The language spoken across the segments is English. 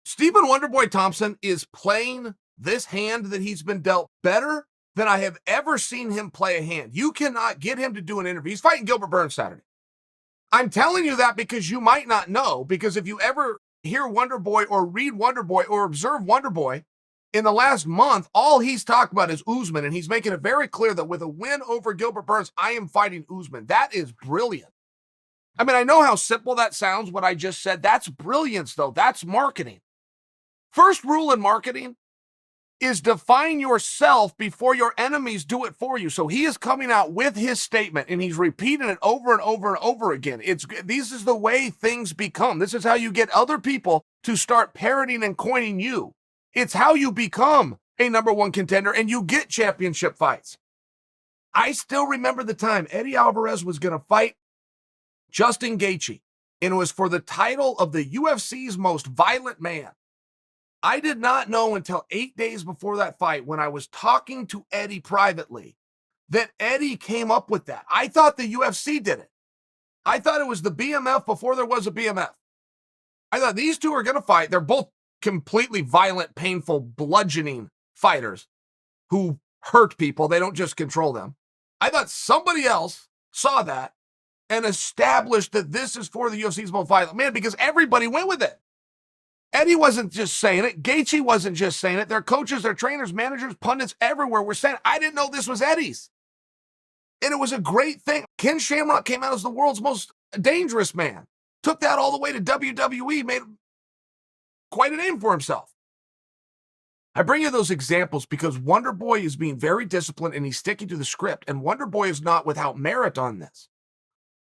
Stephen Wonderboy Thompson is playing this hand that he's been dealt better than I have ever seen him play a hand. You cannot get him to do an interview. He's fighting Gilbert Burns Saturday. I'm telling you that because you might not know, because if you ever hear Wonderboy or read Wonderboy or observe Wonderboy in the last month, all he's talked about is Usman, and he's making it very clear that with a win over Gilbert Burns, I am fighting Usman. That is brilliant. I mean, I know how simple that sounds, what I just said. That's brilliance, though. That's marketing. First rule in marketing is define yourself before your enemies do it for you. So he is coming out with his statement and he's repeating it over and over and over again. This is the way things become. This is how you get other people to start parroting and coining you. It's how you become a number one contender and you get championship fights. I still remember the time Eddie Alvarez was going to fight Justin Gaethje, and it was for the title of the UFC's most violent man. I did not know until 8 days before that fight, when I was talking to Eddie privately, that Eddie came up with that. I thought the UFC did it. I thought it was the BMF before there was a BMF. I thought these two are going to fight. They're both completely violent, painful, bludgeoning fighters who hurt people. They don't just control them. I thought somebody else saw that and established that this is for the UFC's most violent man, because everybody went with it. Eddie wasn't just saying it. Gaethje wasn't just saying it. Their coaches, their trainers, managers, pundits everywhere were saying it. I didn't know this was Eddie's. And it was a great thing. Ken Shamrock came out as the world's most dangerous man. Took that all the way to WWE, made quite a name for himself. I bring you those examples because Wonderboy is being very disciplined and he's sticking to the script. And Wonderboy is not without merit on this.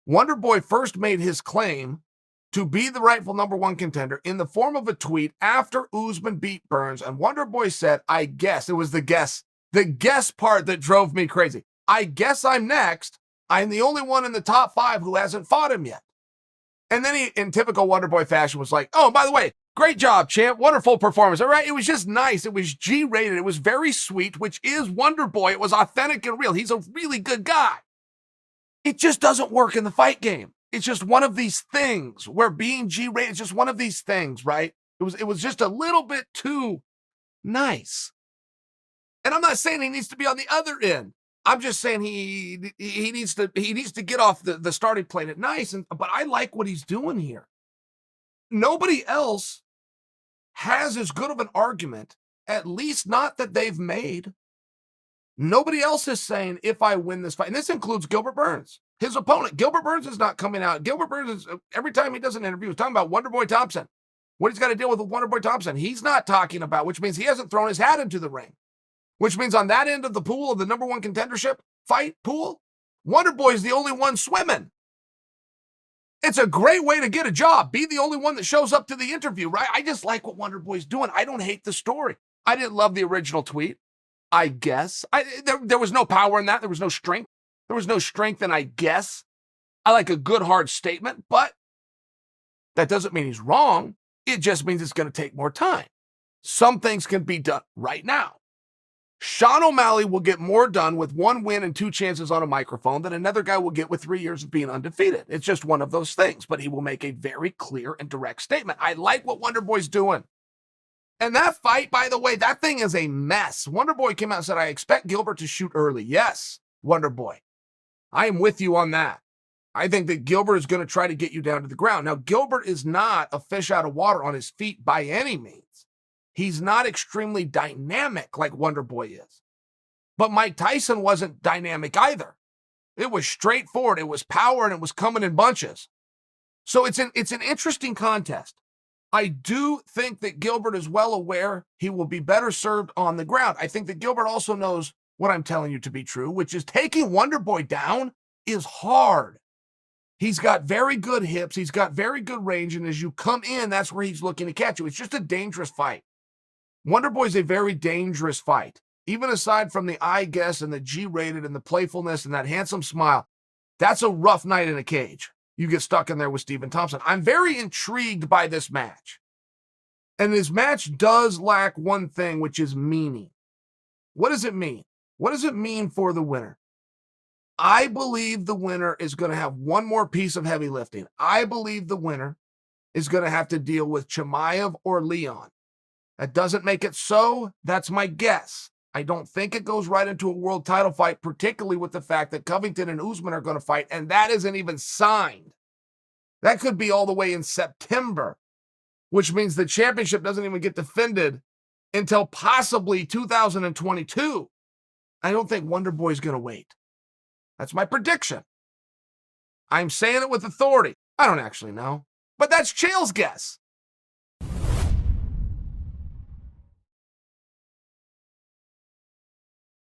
Wonderboy first made his claim to be the rightful number one contender in the form of a tweet after Usman beat Burns. And Wonderboy said, I guess, it was the guess part that drove me crazy. I guess I'm next. I'm the only one in the top 5 who hasn't fought him yet. And then he, in typical Wonderboy fashion, was like, oh, by the way, great job, champ. Wonderful performance. All right. It was just nice. It was G-rated. It was very sweet, which is Wonderboy. It was authentic and real. He's a really good guy. It just doesn't work in the fight game. It's just one of these things where being G-rated is just one of these things, right? It was just a little bit too nice. And I'm not saying he needs to be on the other end. I'm just saying he needs to get off the starting plate at nice. But I like what he's doing here. Nobody else has as good of an argument, at least not that they've made. Nobody else is saying, if I win this fight, and this includes Gilbert Burns, his opponent. Gilbert Burns is not coming out. Gilbert Burns is, every time he does an interview, he's talking about Wonderboy Thompson. What he's got to deal with Wonderboy Thompson. He's not talking about, which means he hasn't thrown his hat into the ring. Which means on that end of the pool, of the number one contendership fight pool, Wonderboy is the only one swimming. It's a great way to get a job. Be the only one that shows up to the interview, right? I just like what Wonderboy's doing. I don't hate the story. I didn't love the original tweet, I guess. There was no power in that. There was no strength. There was no strength in I guess. I like a good, hard statement, but that doesn't mean he's wrong. It just means it's going to take more time. Some things can be done right now. Sean O'Malley will get more done with 1 win and 2 chances on a microphone than another guy will get with 3 years of being undefeated. It's just one of those things, but he will make a very clear and direct statement. I like what Wonderboy's doing. And that fight, by the way, that thing is a mess. Wonderboy came out and said, I expect Gilbert to shoot early. Yes, Wonderboy. I am with you on that. I think that Gilbert is going to try to get you down to the ground. Now, Gilbert is not a fish out of water on his feet by any means. He's not extremely dynamic like Wonderboy is. But Mike Tyson wasn't dynamic either. It was straightforward. It was power, and it was coming in bunches. So it's an interesting contest. I do think that Gilbert is well aware he will be better served on the ground. I think that Gilbert also knows what I'm telling you to be true, which is taking Wonderboy down is hard. He's got very good hips. He's got very good range. And as you come in, that's where he's looking to catch you. It's just a dangerous fight. Wonderboy is a very dangerous fight. Even aside from the I guess and the G-rated and the playfulness and that handsome smile, that's a rough night in a cage. You get stuck in there with Stephen Thompson. I'm very intrigued by this match. And this match does lack one thing, which is meaning. What does it mean? What does it mean for the winner? I believe the winner is going to have one more piece of heavy lifting. I believe the winner is going to have to deal with Chimaev or Leon. That doesn't make it so. That's my guess. I don't think it goes right into a world title fight, particularly with the fact that Covington and Usman are going to fight, and that isn't even signed. That could be all the way in September, which means the championship doesn't even get defended until possibly 2022. I don't think Wonderboy's going to wait. That's my prediction. I'm saying it with authority. I don't actually know, but that's Chael's guess.